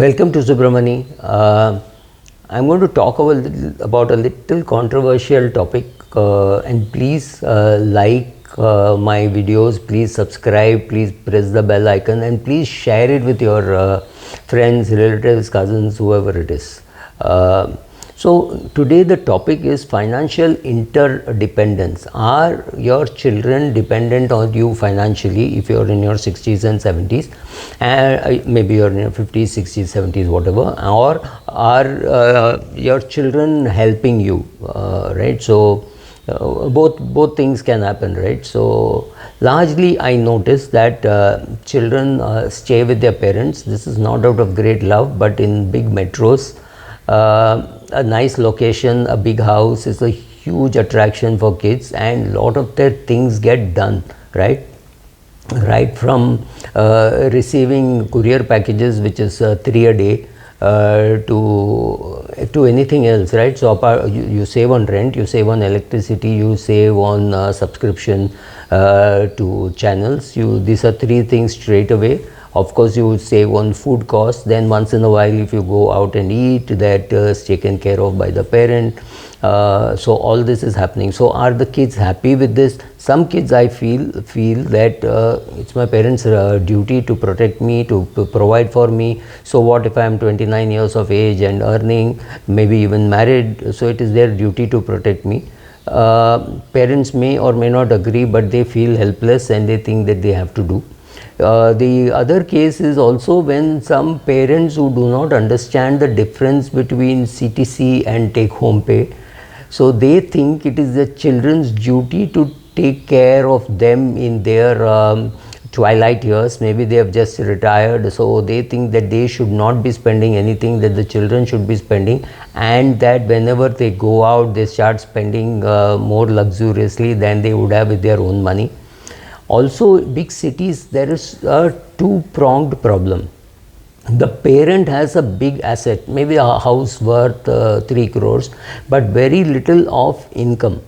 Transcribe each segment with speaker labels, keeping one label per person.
Speaker 1: Welcome to Subramani. I'm going to talk about a little controversial topic, and please like my videos, please subscribe, please press the bell icon, and please share it with your friends, relatives, cousins, whoever it is. So today the topic is financial interdependence. Are your children dependent on you financially if you're in your 60s and 70s, and maybe you're in your 50s, 60s, 70s, whatever, or are your children helping you, right? So both things can happen, right? So largely I notice that children stay with their parents. This is not out of great love, but in big metros, a nice location, a big house is a huge attraction for kids, and a lot of their things get done, right from receiving courier packages, which is 3 a day, to anything else, right? So you save on rent, you save on electricity, you save on subscription to channels. These are 3 things straight away. Of course, you would save on food costs. Then once in a while, if you go out and eat, that is taken care of by the parent. So all this is happening. So are the kids happy with this? Some kids, I feel that it's my parents' duty to protect me, to provide for me. So what if I am 29 years of age and earning, maybe even married? So it is their duty to protect me. Parents may or may not agree, but they feel helpless and they think that they have to do. The other case is also when some parents who do not understand the difference between CTC and take home pay, so they think it is the children's duty to take care of them in their twilight years. Maybe they have just retired, so they think that they should not be spending anything, that the children should be spending, and that whenever they go out they start spending more luxuriously than they would have with their own money. Also, big cities, there is a two-pronged problem. The parent has a big asset, maybe a house worth 3 crores, but very little of income.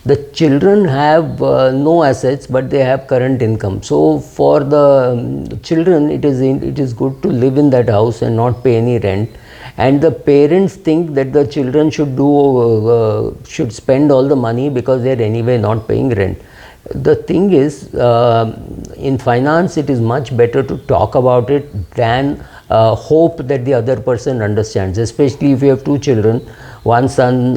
Speaker 1: The children have no assets, but they have current income. So for the children, it is good to live in that house and not pay any rent. And the parents think that the children should spend all the money because they are anyway not paying rent. The thing is, in finance, it is much better to talk about it than hope that the other person understands, especially if you have 2 children. One son,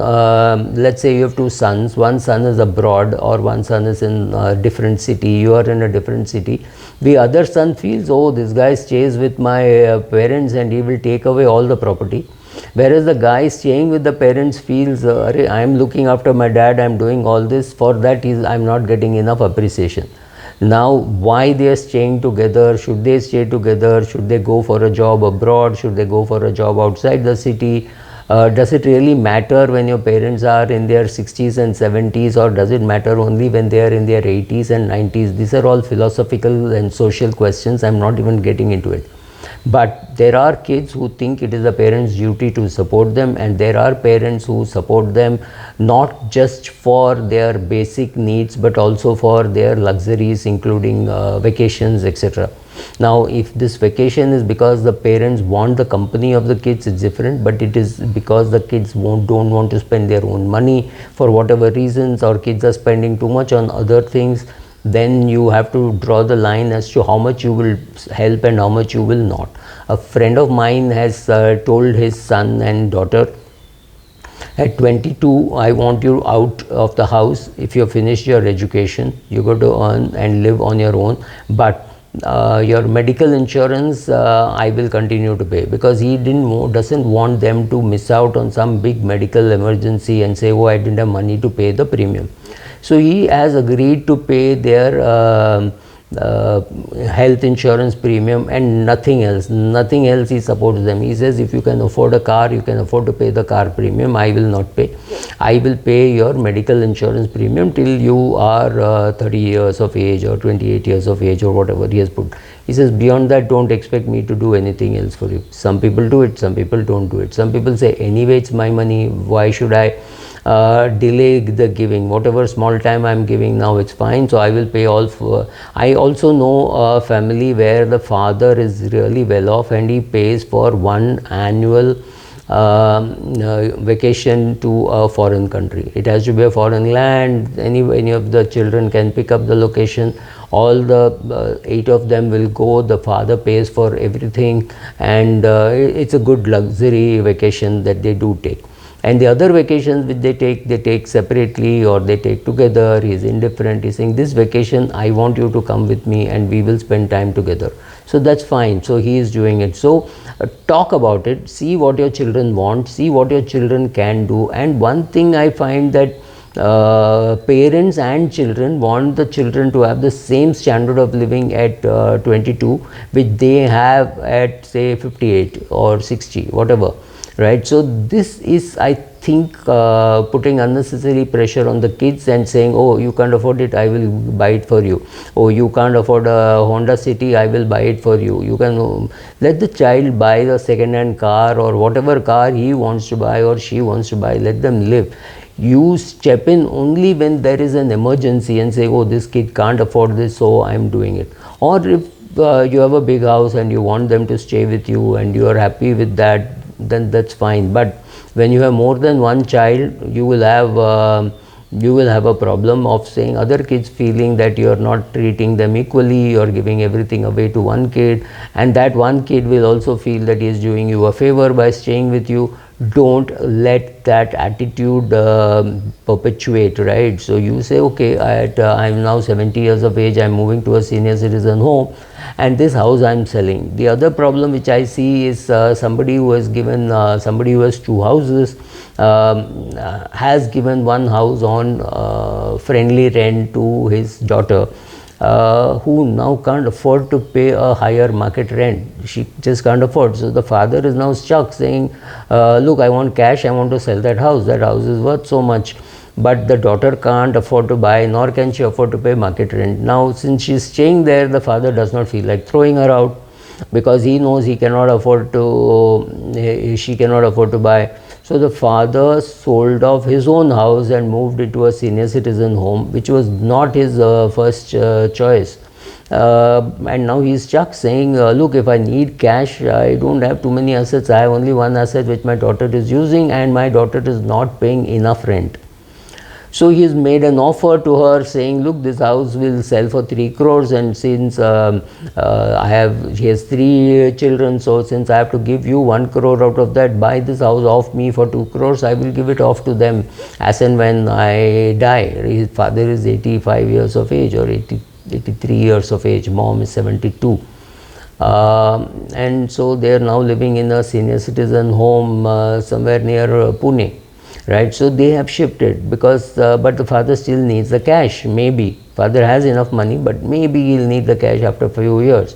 Speaker 1: let's say you have 2 sons, one son is abroad or one son is in a different city, you are in a different city. The other son feels, oh, this guy stays with my parents and he will take away all the property. Whereas the guy staying with the parents feels, I am looking after my dad, I am doing all this, for that I am not getting enough appreciation. Now, why they are staying together? Should they stay together? Should they go for a job abroad? Should they go for a job outside the city? Does it really matter when your parents are in their 60s and 70s, or does it matter only when they are in their 80s and 90s? These are all philosophical and social questions. I am not even getting into it. But there are kids who think it is the parents' duty to support them, and there are parents who support them not just for their basic needs but also for their luxuries, including vacations, etc. Now, if this vacation is because the parents want the company of the kids, it's different, but it is because the kids don't want to spend their own money for whatever reasons, or kids are spending too much on other things, then you have to draw the line as to how much you will help and how much you will not. A friend of mine has told his son and daughter, at 22, I want you out of the house. If you have finished your education, you go to earn and live on your own, but your medical insurance I will continue to pay, because he doesn't want them to miss out on some big medical emergency and say, oh, I didn't have money to pay the premium. So he has agreed to pay their health insurance premium and nothing else. Nothing else he supports them. He says, if you can afford a car, you can afford to pay the car premium. I will not pay. I will pay your medical insurance premium till you are 30 years of age or 28 years of age or whatever he has put. He says, beyond that, don't expect me to do anything else for you. Some people do it, some people don't do it. Some people say, anyway, it's my money. Why should I delay the giving. Whatever small time I'm giving now, it's fine, so I will pay all for. I also know a family where the father is really well off and he pays for one annual vacation to a foreign country. It has to be a foreign land. Any of the children can pick up the location. All the 8 of them will go. The father pays for everything, and it's a good luxury vacation that they do take. And the other vacations which they take separately or they take together. He is indifferent. He's saying, this vacation I want you to come with me and we will spend time together. So that's fine. So he is doing it. So talk about it, see what your children want, see what your children can do. And one thing I find that parents and children want the children to have the same standard of living at 22 which they have at say 58 or 60, whatever, right? So this is, I think, putting unnecessary pressure on the kids and saying, oh, you can't afford it, I will buy it for you. Oh, you can't afford a Honda City, I will buy it for you. You can let the child buy the second hand car or whatever car he wants to buy or she wants to buy. Let them live. You step in only when there is an emergency and say, oh, this kid can't afford this, so I am doing it. Or if you have a big house and you want them to stay with you and you are happy with that, then that's fine. But when you have more than one child, you will have a problem of saying other kids feeling that you are not treating them equally, you are giving everything away to one kid, and that one kid will also feel that he is doing you a favor by staying with you. Don't let that attitude perpetuate, right? So you say, okay, I'm now 70 years of age, I'm moving to a senior citizen home, and this house I'm selling. The other problem which I see is somebody who has given, somebody who has 2 houses, has given one house on friendly rent to his daughter, who now can't afford to pay a higher market rent. She just can't afford. So the father is now stuck saying, look, I want cash, I want to sell that house is worth so much. But the daughter can't afford to buy, nor can she afford to pay market rent. Now since she is staying there, the father does not feel like throwing her out, because he knows he cannot afford to, she cannot afford to buy. So the father sold off his own house and moved into a senior citizen home, which was not his first choice. And now he is stuck saying, look, if I need cash, I don't have too many assets. I have only one asset which my daughter is using, and my daughter is not paying enough rent. So he has made an offer to her saying, look, this house will sell for 3 crores, and since she has 3 children, so since I have to give you 1 crore out of that, buy this house off me for 2 crores, I will give it off to them as and when I die. His father is 85 years of age or 83 years of age, mom is 72. And so they are now living in a senior citizen home somewhere near Pune. Right, so they have shifted because, but the father still needs the cash. Maybe father has enough money, but maybe he'll need the cash after a few years.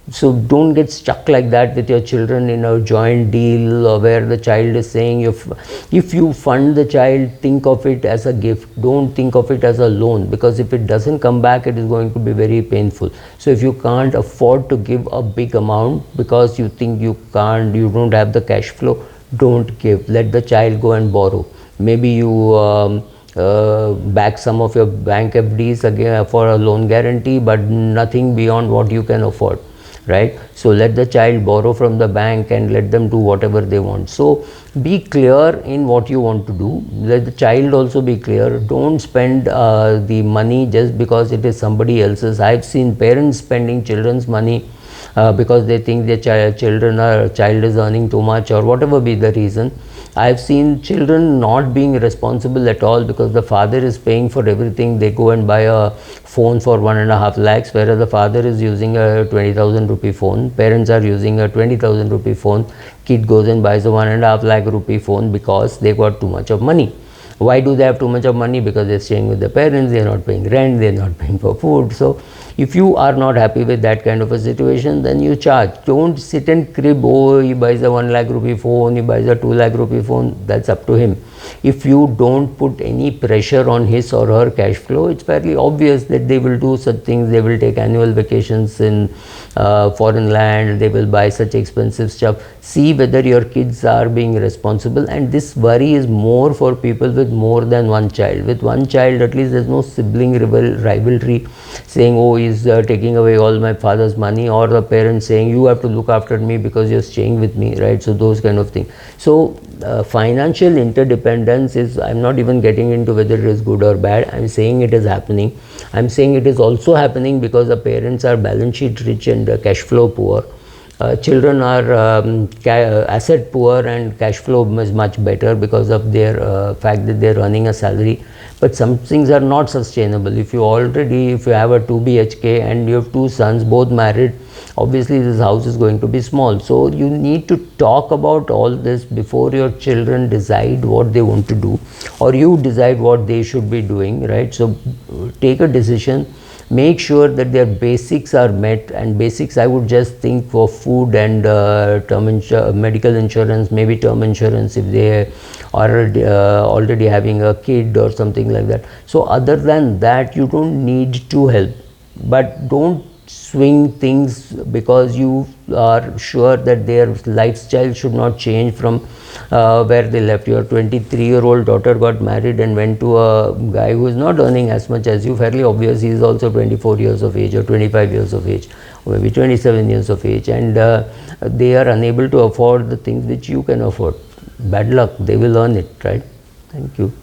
Speaker 1: So don't get stuck like that with your children in a joint deal where the child is saying, if you fund the child, think of it as a gift. Don't think of it as a loan, because if it doesn't come back, it is going to be very painful. So if you can't afford to give a big amount because you think you don't have the cash flow, don't give. Let the child go and borrow. Maybe you back some of your bank FDs again for a loan guarantee, but nothing beyond what you can afford, right? So let the child borrow from the bank and let them do whatever they want. So be clear in what you want to do. Let the child also be clear. Don't spend the money just because it is somebody else's. I've seen parents spending children's money because they think their child is earning too much, or whatever be the reason. I've seen children not being responsible at all because the father is paying for everything. They go and buy a phone for 1.5 lakhs, whereas the father is using a 20,000 rupee phone. Parents are using a 20,000 rupee phone. Kid goes and buys a 1.5 lakh rupee phone because they got too much of money. Why do they have too much of money? Because they're staying with their parents, they're not paying rent, they're not paying for food. So if you are not happy with that kind of a situation, then you charge. Don't sit and crib, oh, he buys a 1 lakh rupee phone, he buys a 2 lakh rupee phone. That's up to him. If you don't put any pressure on his or her cash flow, it's fairly obvious that they will do such things. They will take annual vacations in foreign land, they will buy such expensive stuff. See whether your kids are being responsible. And this worry is more for people with more than one child. With one child, at least there's no sibling rivalry saying, oh, he's taking away all my father's money, or the parents saying, you have to look after me because you're staying with me, right? So those kind of things. So financial interdependence is, I'm not even getting into whether it is good or bad. I'm saying it is happening. I'm saying it is also happening because the parents are balance sheet rich and cash flow poor. Children are asset poor and cash flow is much better because of their fact that they're earning a salary. But some things are not sustainable. If you have a 2 BHK and you have 2 sons, both married, obviously this house is going to be small. So you need to talk about all this before your children decide what they want to do, or you decide what they should be doing, right? So take a decision. Make sure that their basics are met, and basics I would just think for food and medical insurance, maybe term insurance if they are already having a kid or something like that. So other than that, you don't need to help, but don't swing things because you are sure that their lifestyle should not change from where they left. Your 23-year-old daughter got married and went to a guy who is not earning as much as you. Fairly obvious, he is also 24 years of age or 25 years of age, or maybe 27 years of age, and they are unable to afford the things which you can afford. Bad luck, they will earn it, right? Thank you.